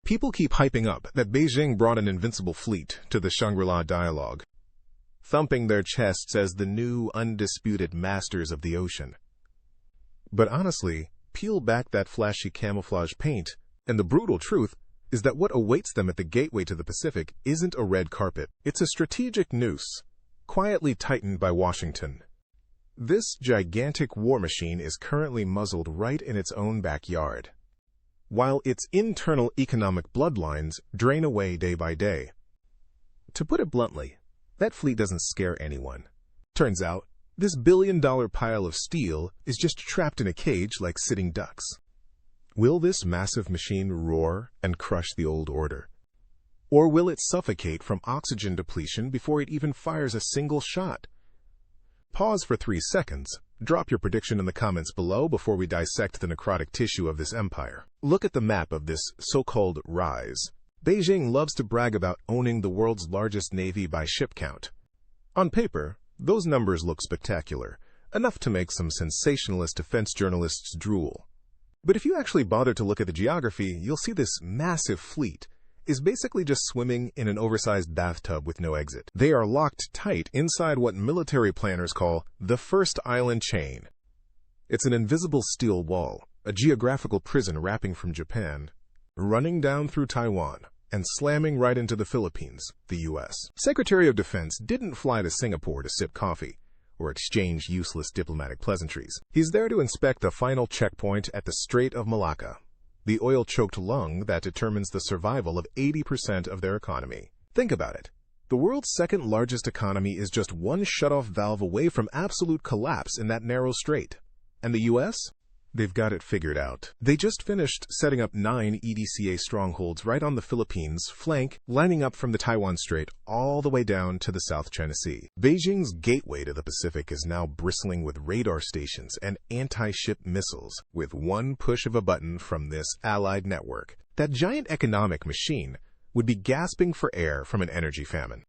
People keep hyping up that Beijing brought an invincible fleet to the Shangri-La Dialogue, thumping their chests as the new, undisputed masters of the ocean. But honestly, peel back that flashy camouflage paint, and the brutal truth is that what awaits them at the gateway to the Pacific isn't a red carpet. It's a strategic noose, quietly tightened by Washington. This gigantic war machine is currently muzzled right in its own backyard, while its internal economic bloodlines drain away day by day. To put it bluntly, that fleet doesn't scare anyone. Turns out, this billion-dollar pile of steel is just trapped in a cage like sitting ducks. Will this massive machine roar and crush the old order? Or will it suffocate from oxygen depletion before it even fires a single shot? Pause for 3 seconds. Drop your prediction in the comments below before we dissect the necrotic tissue of this empire. Look at the map of this so-called rise. Beijing loves to brag about owning the world's largest navy by ship count. On paper, those numbers look spectacular, enough to make some sensationalist defense journalists drool. But if you actually bother to look at the geography, you'll see this massive fleet is basically just swimming in an oversized bathtub with no exit. They are locked tight inside what military planners call the first island chain. It's an invisible steel wall, a geographical prison wrapping from Japan, running down through Taiwan, and slamming right into the Philippines, the U.S. Secretary of Defense didn't fly to Singapore to sip coffee or exchange useless diplomatic pleasantries. He's there to inspect the final checkpoint at the Strait of Malacca, the oil-choked lung that determines the survival of 80% of their economy. Think about it. The world's second-largest economy is just one shutoff valve away from absolute collapse in that narrow strait. And the U.S.? They've got it figured out. They just finished setting up 9 EDCA strongholds right on the Philippines flank, lining up from the Taiwan Strait all the way down to the South China Sea. Beijing's gateway to the Pacific is now bristling with radar stations and anti-ship missiles. With one push of a button from this allied network, that giant economic machine would be gasping for air from an energy famine.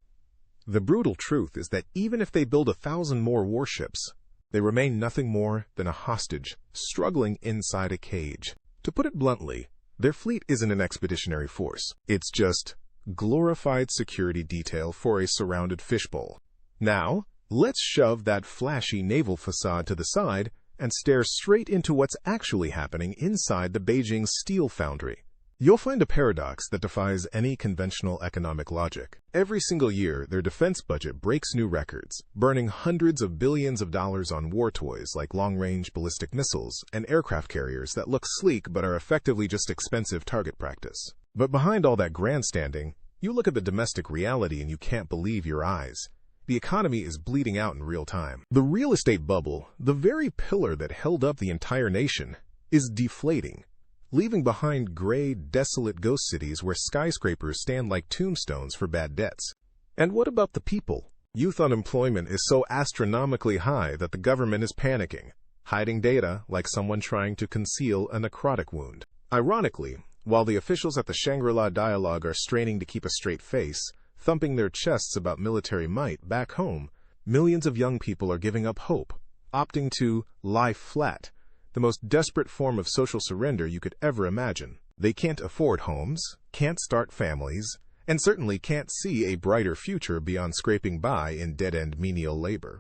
The brutal truth is that even if they build 1,000 more warships, they remain nothing more than a hostage, struggling inside a cage. To put it bluntly, their fleet isn't an expeditionary force. It's just glorified security detail for a surrounded fishbowl. Now, let's shove that flashy naval facade to the side and stare straight into what's actually happening inside the Beijing steel foundry. You'll find a paradox that defies any conventional economic logic. Every single year, their defense budget breaks new records, burning hundreds of billions of dollars on war toys like long-range ballistic missiles and aircraft carriers that look sleek but are effectively just expensive target practice. But behind all that grandstanding, you look at the domestic reality and you can't believe your eyes. The economy is bleeding out in real time. The real estate bubble, the very pillar that held up the entire nation, is deflating, leaving behind gray, desolate ghost cities where skyscrapers stand like tombstones for bad debts. And what about the people? Youth unemployment is so astronomically high that the government is panicking, hiding data like someone trying to conceal a necrotic wound. Ironically, while the officials at the Shangri-La Dialogue are straining to keep a straight face, thumping their chests about military might, back home, millions of young people are giving up hope, opting to lie flat, the most desperate form of social surrender you could ever imagine. They can't afford homes, can't start families, and certainly can't see a brighter future beyond scraping by in dead-end menial labor.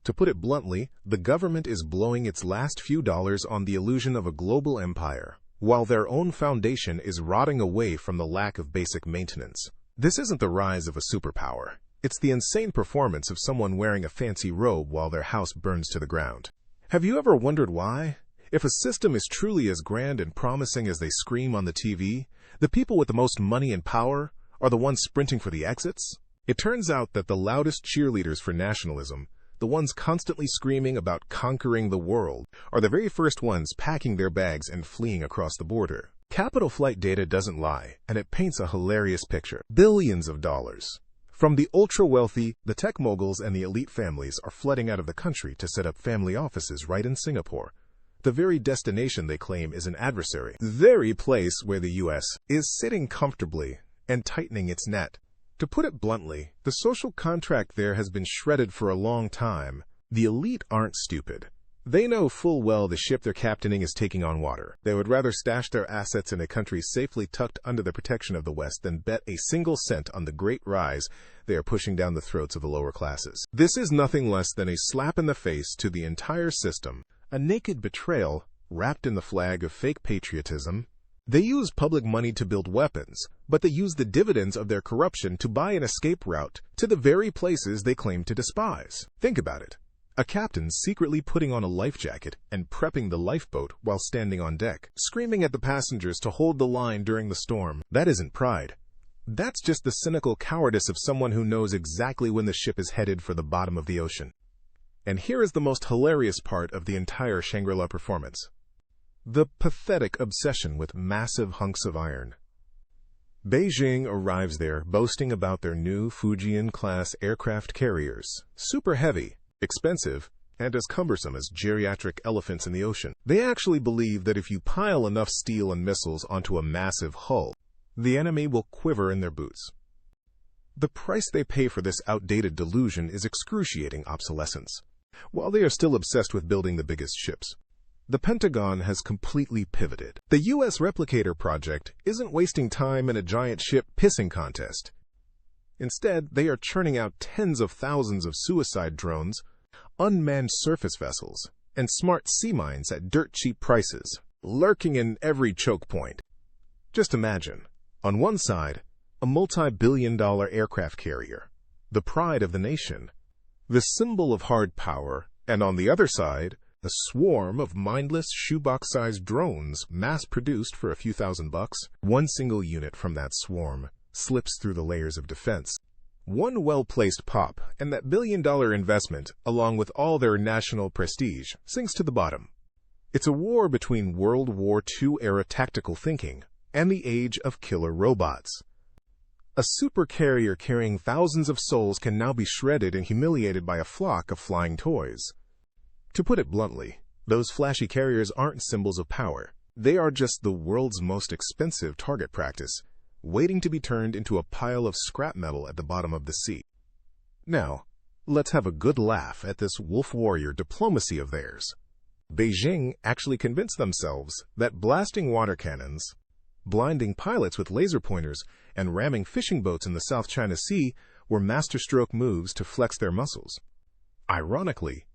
To put it bluntly, the government is blowing its last few dollars on the illusion of a global empire, while their own foundation is rotting away from the lack of basic maintenance. This isn't the rise of a superpower. It's the insane performance of someone wearing a fancy robe while their house burns to the ground. Have you ever wondered why? If a system is truly as grand and promising as they scream on the TV, the people with the most money and power are the ones sprinting for the exits? It turns out that the loudest cheerleaders for nationalism, the ones constantly screaming about conquering the world, are the very first ones packing their bags and fleeing across the border. Capital flight data doesn't lie, and it paints a hilarious picture. Billions of dollars. From the ultra-wealthy, the tech moguls and the elite families are flooding out of the country to set up family offices right in Singapore, the very destination they claim is an adversary, the very place where the U.S. is sitting comfortably and tightening its net. To put it bluntly, the social contract there has been shredded for a long time. The elite aren't stupid. They know full well the ship they're captaining is taking on water. They would rather stash their assets in a country safely tucked under the protection of the West than bet a single cent on the great rise they are pushing down the throats of the lower classes. This is nothing less than a slap in the face to the entire system, a naked betrayal wrapped in the flag of fake patriotism. They use public money to build weapons, but they use the dividends of their corruption to buy an escape route to the very places they claim to despise. Think about it. A captain secretly putting on a life jacket and prepping the lifeboat while standing on deck, screaming at the passengers to hold the line during the storm. That isn't pride. That's just the cynical cowardice of someone who knows exactly when the ship is headed for the bottom of the ocean. And here is the most hilarious part of the entire Shangri-La performance: the pathetic obsession with massive hunks of iron. Beijing arrives there boasting about their new Fujian-class aircraft carriers, super heavy, expensive, and as cumbersome as geriatric elephants in the ocean. They actually believe that if you pile enough steel and missiles onto a massive hull, the enemy will quiver in their boots. The price they pay for this outdated delusion is excruciating obsolescence. While they are still obsessed with building the biggest ships, the Pentagon has completely pivoted. The U.S. Replicator project isn't wasting time in a giant ship pissing contest. Instead, they are churning out tens of thousands of suicide drones, unmanned surface vessels, and smart sea mines at dirt-cheap prices, lurking in every choke point. Just imagine, on one side, a multi-billion-dollar aircraft carrier, the pride of the nation, the symbol of hard power, and on the other side, a swarm of mindless shoebox-sized drones mass-produced for a few $1,000. One single unit from that swarm slips through the layers of defense. One well-placed pop, and that billion-dollar investment, along with all their national prestige, sinks to the bottom. It's a war between World War II-era tactical thinking and the age of killer robots. A supercarrier carrying thousands of souls can now be shredded and humiliated by a flock of flying toys. To put it bluntly, those flashy carriers aren't symbols of power. They are just the world's most expensive target practice, waiting to be turned into a pile of scrap metal at the bottom of the sea. Now, let's have a good laugh at this wolf warrior diplomacy of theirs. Beijing actually convinced themselves that blasting water cannons, blinding pilots with laser pointers, and ramming fishing boats in the South China Sea were masterstroke moves to flex their muscles. Ironically,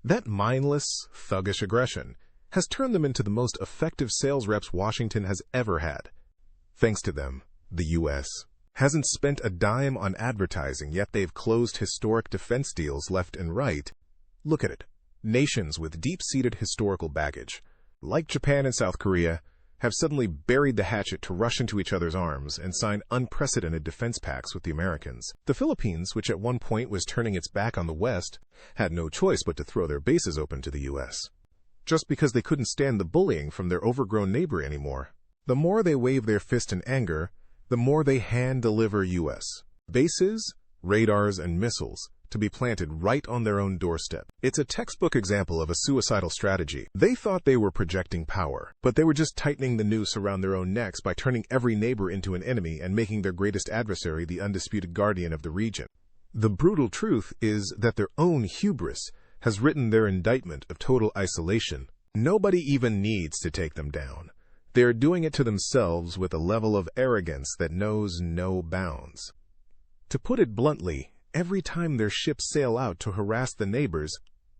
that mindless, thuggish aggression has turned them into the most effective sales reps Washington has ever had. Thanks to them, the U.S. hasn't spent a dime on advertising, yet they've closed historic defense deals left and right. Look at it. Nations with deep-seated historical baggage, like Japan and South Korea, have suddenly buried the hatchet to rush into each other's arms and sign unprecedented defense pacts with the Americans. The Philippines, which at one point was turning its back on the West, had no choice but to throw their bases open to the U.S. just because they couldn't stand the bullying from their overgrown neighbor anymore. The more they wave their fist in anger, the more they hand-deliver U.S. bases, radars, and missiles to be planted right on their own doorstep. It's a textbook example of a suicidal strategy. They thought they were projecting power, but they were just tightening the noose around their own necks by turning every neighbor into an enemy and making their greatest adversary the undisputed guardian of the region. The brutal truth is that their own hubris has written their indictment of total isolation. Nobody even needs to take them down. They are doing it to themselves with a level of arrogance that knows no bounds. To put it bluntly, every time their ships sail out to harass the neighbors,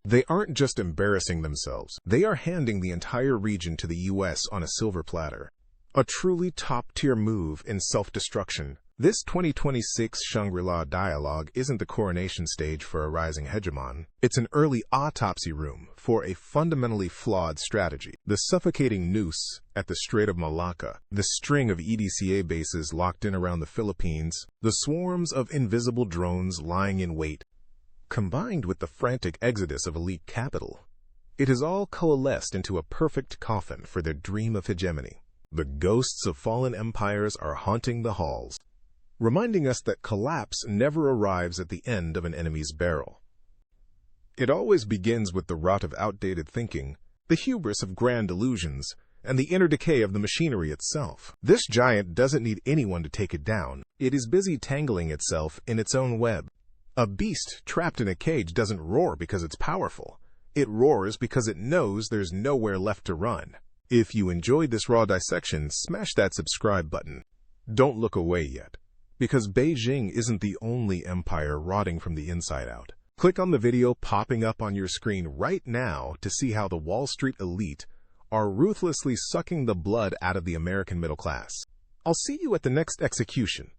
they aren't just embarrassing themselves. They are handing the entire region to the U.S. on a silver platter. A truly top-tier move in self-destruction. This 2026 Shangri-La Dialogue isn't the coronation stage for a rising hegemon. It's an early autopsy room for a fundamentally flawed strategy. The suffocating noose at the Strait of Malacca, the string of EDCA bases locked in around the Philippines, the swarms of invisible drones lying in wait, combined with the frantic exodus of elite capital, it has all coalesced into a perfect coffin for their dream of hegemony. The ghosts of fallen empires are haunting the halls, reminding us that collapse never arrives at the end of an enemy's barrel. It always begins with the rot of outdated thinking, the hubris of grand illusions, and the inner decay of the machinery itself. This giant doesn't need anyone to take it down. It is busy tangling itself in its own web. A beast trapped in a cage doesn't roar because it's powerful. It roars because it knows there's nowhere left to run. If you enjoyed this raw dissection, smash that subscribe button. Don't look away yet, because Beijing isn't the only empire rotting from the inside out. Click on the video popping up on your screen right now to see how the Wall Street elite are ruthlessly sucking the blood out of the American middle class. I'll see you at the next execution.